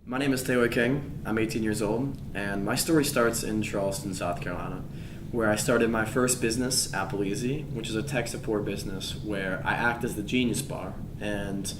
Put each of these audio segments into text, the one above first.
My name is Taylor King. I'm 18 years old, and my story starts in Charleston, South Carolina, where I started my first business, Apple Easy, which is a tech support business where I act as the genius bar, and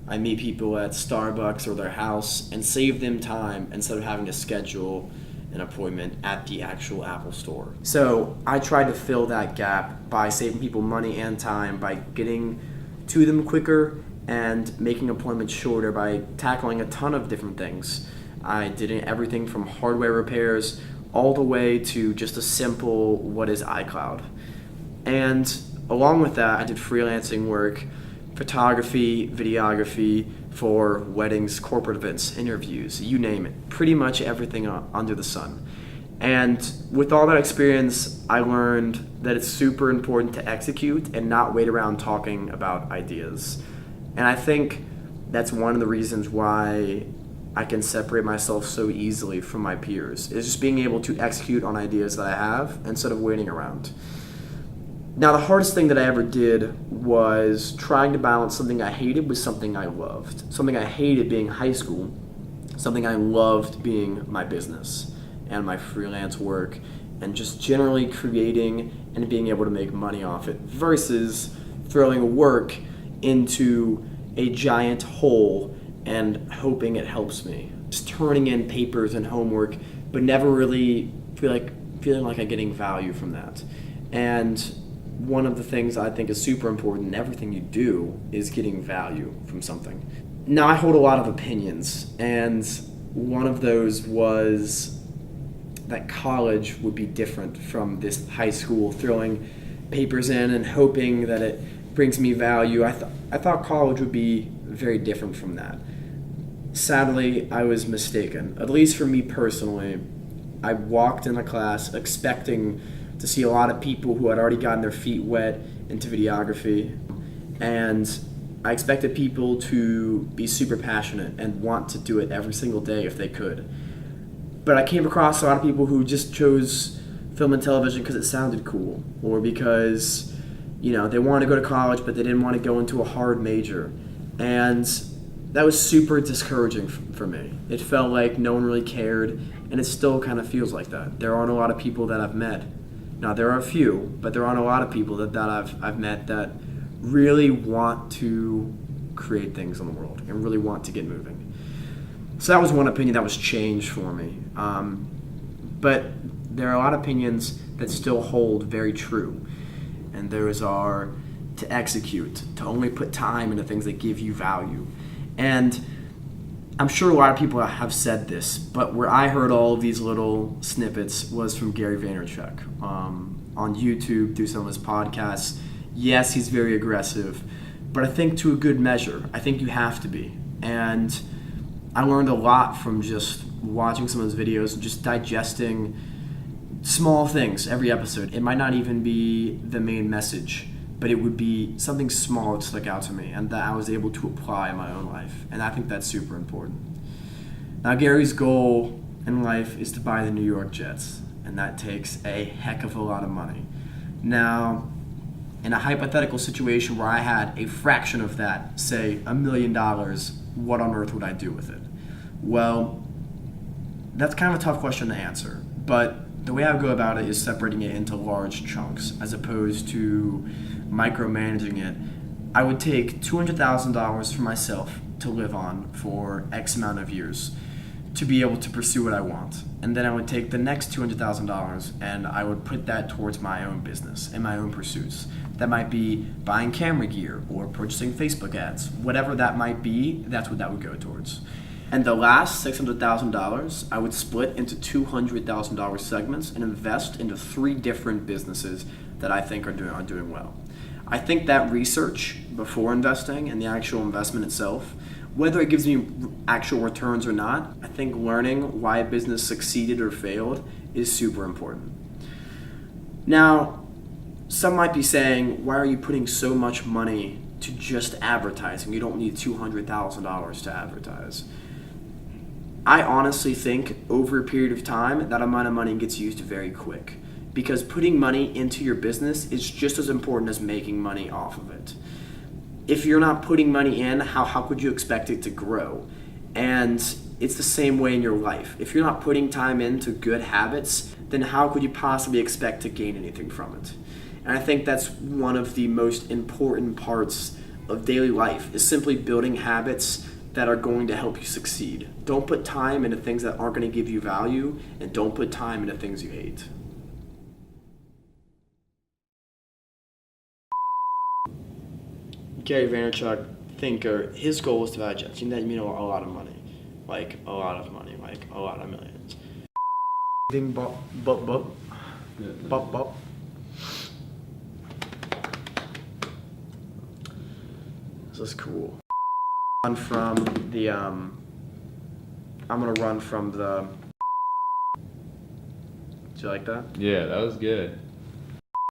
I meet people at Starbucks or their house and save them time instead of having to schedule an appointment at the actual Apple store. So I tried to fill that gap by saving people money and time by getting to them quicker and making appointments shorter by tackling a ton of different things. I did everything from hardware repairs all the way to just a simple what is iCloud. And along with that, I did freelancing work, photography, videography for weddings, corporate events, interviews, you name it. Pretty much everything under the sun. And with all that experience, I learned that it's super important to execute and not wait around talking about ideas. And I think that's one of the reasons why I can separate myself so easily from my peers, is just being able to execute on ideas that I have instead of waiting around. Now, the hardest thing that I ever did was trying to balance something I hated with something I loved. Something I hated being high school, something I loved being my business and my freelance work, and just generally creating and being able to make money off it, versus throwing work into a giant hole and hoping it helps me. Just turning in papers and homework, but never really feeling like I'm getting value from that. And one of the things I think is super important in everything you do is getting value from something. Now, I hold a lot of opinions, and one of those was that college would be different from this high school, throwing papers in and hoping that it brings me value. I thought college would be very different from that. Sadly, I was mistaken. At least for me personally, I walked in a class expecting to see a lot of people who had already gotten their feet wet into videography, and I expected people to be super passionate and want to do it every single day if they could. But I came across a lot of people who just chose film and television because it sounded cool, or because they wanted to go to college, but they didn't want to go into a hard major. And that was super discouraging for me. It felt like no one really cared, and it still kind of feels like that. There aren't a lot of people that I've met. Now, there are a few, but there aren't a lot of people that I've met that really want to create things in the world and really want to get moving. So that was one opinion that was changed for me. But there are a lot of opinions that still hold very true. And those are to execute, to only put time into things that give you value. And I'm sure a lot of people have said this, but where I heard all of these little snippets was from Gary Vaynerchuk on YouTube, through some of his podcasts. Yes, he's very aggressive, but I think to a good measure. I think you have to be. And I learned a lot from just watching some of his videos and just digesting small things every episode. It might not even be the main message, but it would be something small that stuck out to me and that I was able to apply in my own life. And I think that's super important. Now, Gary's goal in life is to buy the New York Jets, and that takes a heck of a lot of money. Now, in a hypothetical situation where I had a fraction of that, say $1 million, what on earth would I do with it? Well, that's kind of a tough question to answer, but the way I would go about it is separating it into large chunks as opposed to micromanaging it. I would take $200,000 for myself to live on for X amount of years to be able to pursue what I want. And then I would take the next $200,000 and I would put that towards my own business and my own pursuits. That might be buying camera gear or purchasing Facebook ads. Whatever that might be, that's what that would go towards. And the last $600,000, I would split into $200,000 segments and invest into 3 different businesses that I think are doing well. I think that research before investing and the actual investment itself, whether it gives me actual returns or not, I think learning why a business succeeded or failed is super important. Now, some might be saying, why are you putting so much money to just advertising? You don't need $200,000 to advertise. I honestly think over a period of time, that amount of money gets used very quick, because putting money into your business is just as important as making money off of it. If you're not putting money in, how could you expect it to grow? And it's the same way in your life. If you're not putting time into good habits, then how could you possibly expect to gain anything from it? And I think that's one of the most important parts of daily life, is simply building habits that are going to help you succeed. Don't put time into things that aren't going to give you value, and don't put time into things you hate. Gary Vaynerchuk, thinker, his goal was to buy jets. You mean a lot of money. Like a lot of money, like a lot of millions. Ding bop bop bop. Bop bop. This is cool. I'm gonna run from the. Do you like that? Yeah, that was good.